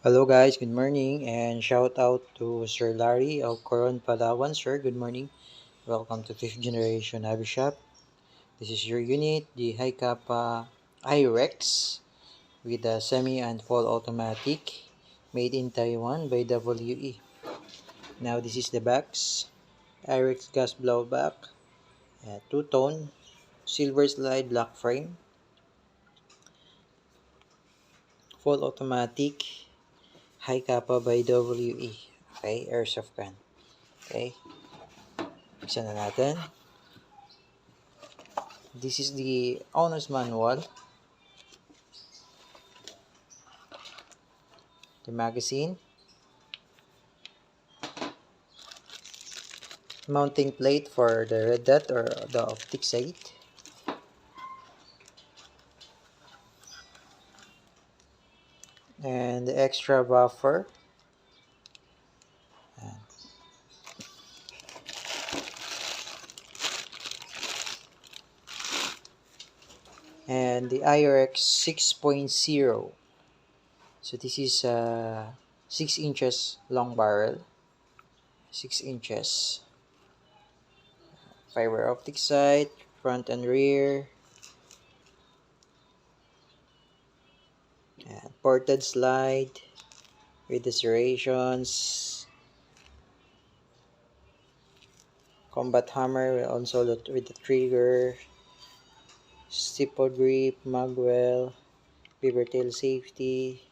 Hello guys, good morning and shout out to Sir Larry of Coron Palawan. Sir, good morning. Welcome to 5th generation Hobby Shop. This is your unit, the High Kappa iRex with a semi and full automatic made in Taiwan by WE. Now this is the box. iRex gas blowback, two-tone, silver slide black frame, full automatic, High Kappa by WE. Okay, airsoft gun. Okay, buksan na natin. This is the owner's manual, the magazine, mounting plate for the red dot or the optic sight, and the extra buffer, and the IRX 6.0. So this is a 6 inches long barrel, 6 inches, fiber optic sight, front and rear, and ported slide with the serrations, combat hammer also with the trigger, stipple grip, magwell, beaver tail safety.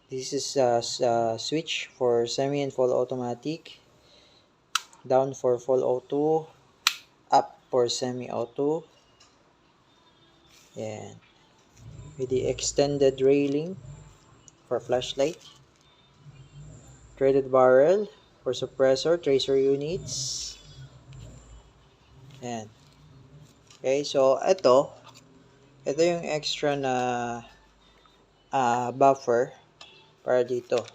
This is a switch for semi and full automatic, down for full auto, up for semi auto, and with the extended railing for flashlight, threaded barrel for suppressor, tracer units, and okay, so ito yung extra na buffer para dito.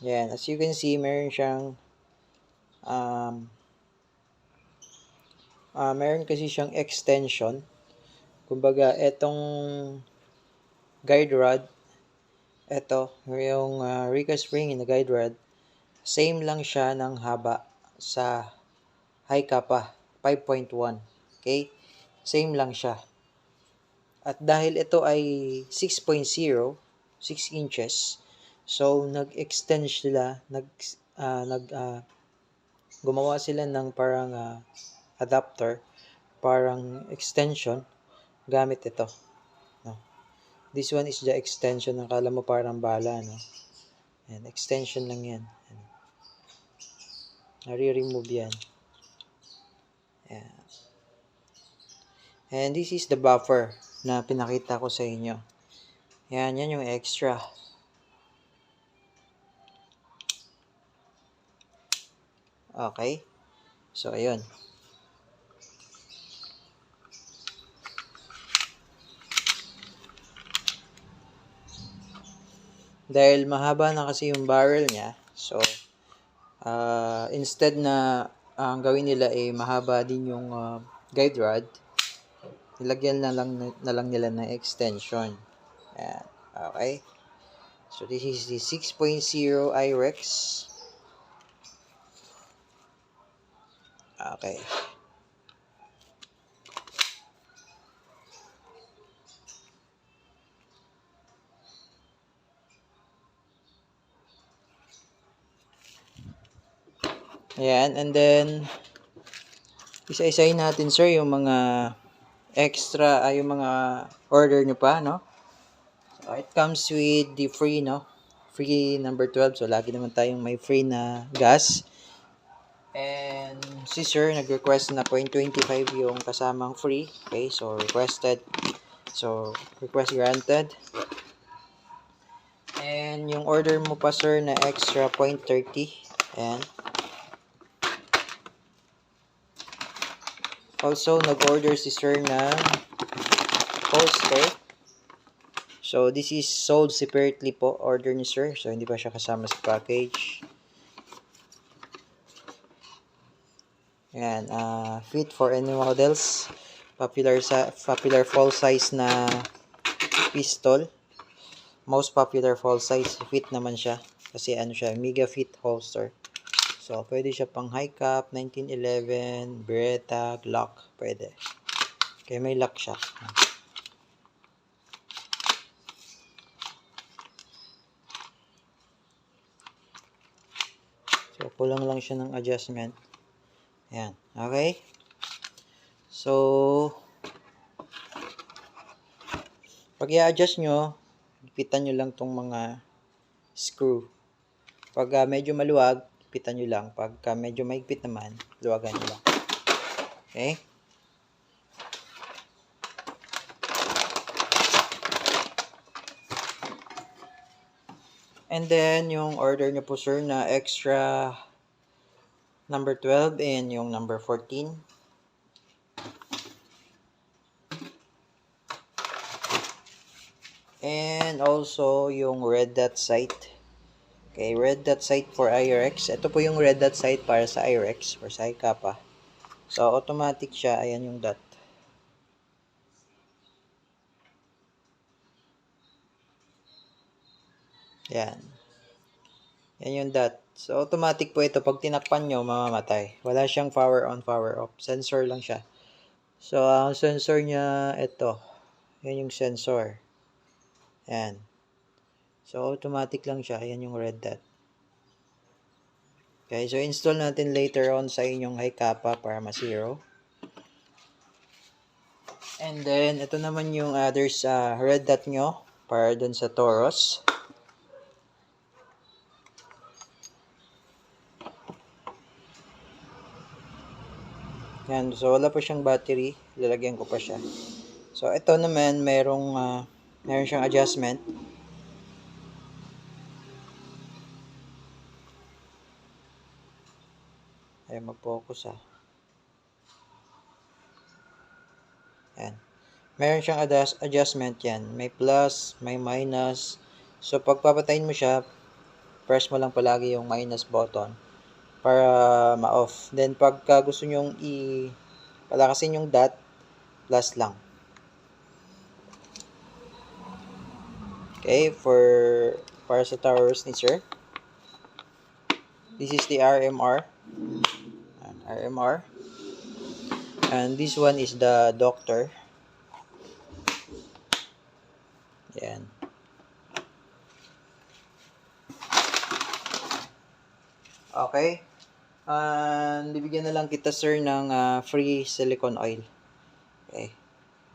Yan, as you can see, meron siyang meron kasi siyang extension. Kumbaga, etong guide rod, ito, yung Rica spring in the guide rod, same lang siya ng haba sa high kappa, 5.1. Okay? Same lang siya. At dahil ito ay 6.0, 6 inches, so nag-extend sila, gumawa sila ng parang adapter, parang extension gamit ito. No? This one is the extension. Nakala mo parang bala, no? And extension lang yan. Nare-remove yan. Ayan. And this is the buffer na pinakita ko sa inyo. Yan yung extra. Okay? So, ayun. Dahil mahaba na kasi yung barrel niya, so, instead na ang gawin nila ay mahaba din yung guide rod, nilagyan na lang nila ng extension. Ayan. Okay? So, this is the 6.0 iRex. Okay. Ayan, and then isa-isahin natin, sir, yung mga extra, yung mga order nyo pa, no? So, it comes with the free, no? Free number 12. So, lagi naman tayong may free na gas. And si sir, nag-request na 0.25 yung kasamang free. Okay, so requested. So, request granted. And yung order mo pa, sir, na extra 0.30. And also, nag-order si sir na holster. So, this is sold separately po, order ni sir. So, hindi pa siya kasama sa package. Yan, fit for any models. Popular fall size na pistol. Most popular fall size, fit naman siya. Kasi ano siya, mega fit holster. So, pwede siya pang high cap, 1911, Beretta, Glock, pwede. Kaya may lock siya. So, kulang lang siya ng adjustment. Ayan. Okay? So, pag i-adjust nyo, ipitan nyo lang tong mga screw. Pag medyo maluwag, ipitan nyo lang. Pag medyo maigpit naman, luwagan nyo lang. Okay? And then, yung order nyo po sir na extra number 12 and yung number 14. And also, yung red dot sight. Okay, red dot sight for IRX. Ito po yung red dot sight para sa IRX or sa HiCapa. So, automatic siya. Ayan yung dot. Yan. Yan yung dot. So, automatic po ito. Pag tinakpan nyo, mamamatay. Wala siyang power on, power off. Sensor lang siya. So, ang sensor niya, ito. Yan yung sensor. Yan. So, automatic lang siya. Yan yung red dot. Okay, so install natin later on sa inyong HiCapa para ma-zero. And then, ito naman yung others red dot nyo para dun sa Taurus. Yan, so wala pa siyang battery. Lalagyan ko pa siya. So, ito naman, meron siyang adjustment. Ay, mag-focus Yan. Meron siyang adjustment yan. May plus, may minus. So, pag papatayin mo siya, press mo lang palagi yung minus button para ma-off. Then, pagka gusto nyong palakasin yung dot, plus lang. Okay, para sa towers ni sir. This is the RMR. RMR. And this one is the doctor. Yan. Okay. And bibigyan na lang kita sir ng free silicone oil. Okay.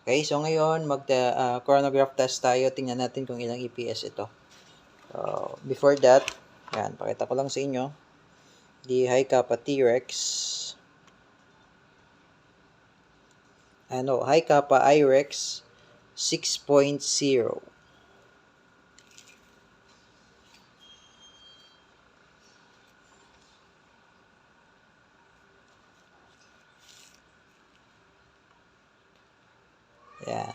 Okay, so ngayon chronograph test tayo. Tingnan natin kung ilang EPS ito. So, before that, yan, pakita ko lang sa inyo. The HiCapa T-Rex. HiCapa IREX 6.0. Yan.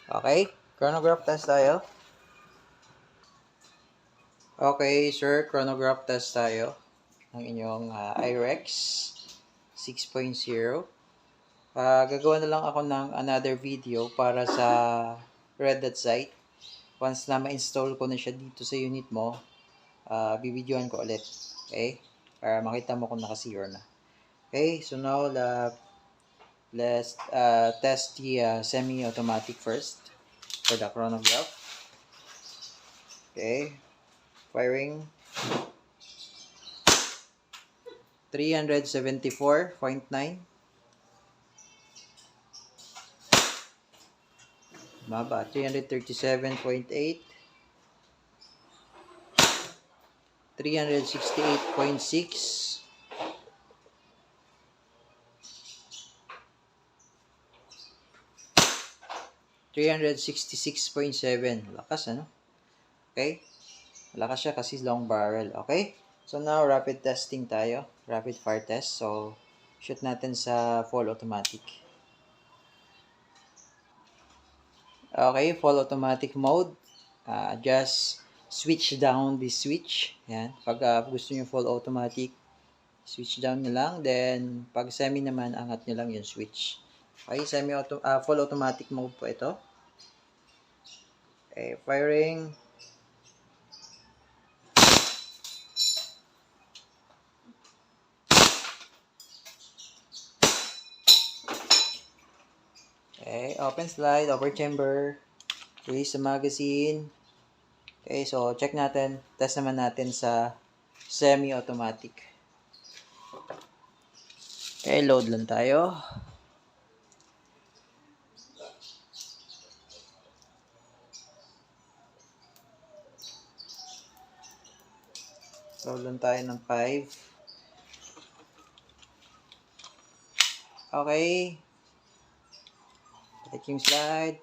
Okay, chronograph test tayo. Okay, sir, chronograph test tayo ng inyong IREX 6.0. Gagawa na lang ako ng another video para sa red dot sight. Once na ma-install ko na siya dito sa unit mo, bibidyoan ko ulit. Okay? Para makita mo kung naka-zero na. Okay, so now let's test the semi-automatic first for the chronograph. Okay, firing 374.9. Baba, 337.8. 368.6. 366.7. Lakas, ano? Okay? Lakas siya kasi long barrel. Okay? So now, rapid testing tayo. Rapid fire test. So, shoot natin sa full automatic. Okay, full automatic mode. Just switch down the switch. Yan. Pag gusto nyo full automatic, Switch down nyo lang. Then, pag semi naman, angat nyo lang yung switch. Okay, full automatic mode po ito. Okay, firing. Okay, open slide, upper chamber. Release the magazine. Okay, so check natin. Test naman natin sa semi-automatic. Okay, load lang tayo. Load lang tayo ng 5. Okay. Click yung slide.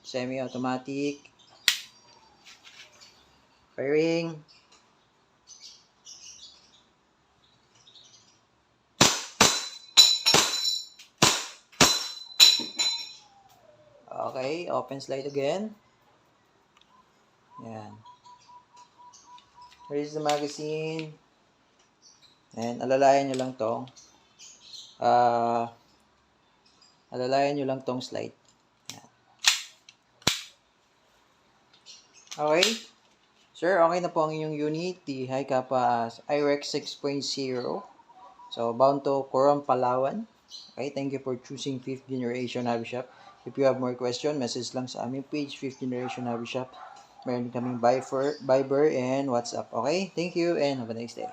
Semi-automatic. Firing. Okay, open slide again. Yan. Release the magazine. And alalayan nyo lang tong slide. Yan. Okay. Sir, okay na po ang inyong unit, the HiCapa IREX 6.0. So, bound to Coron, Palawan. Okay, thank you for choosing 5th Generation Hobby Shop. If you have more question, message lang sa aming page, 5th Generation Hobby Shop. Meron kaming Viber and WhatsApp. Okay, thank you and have a nice day.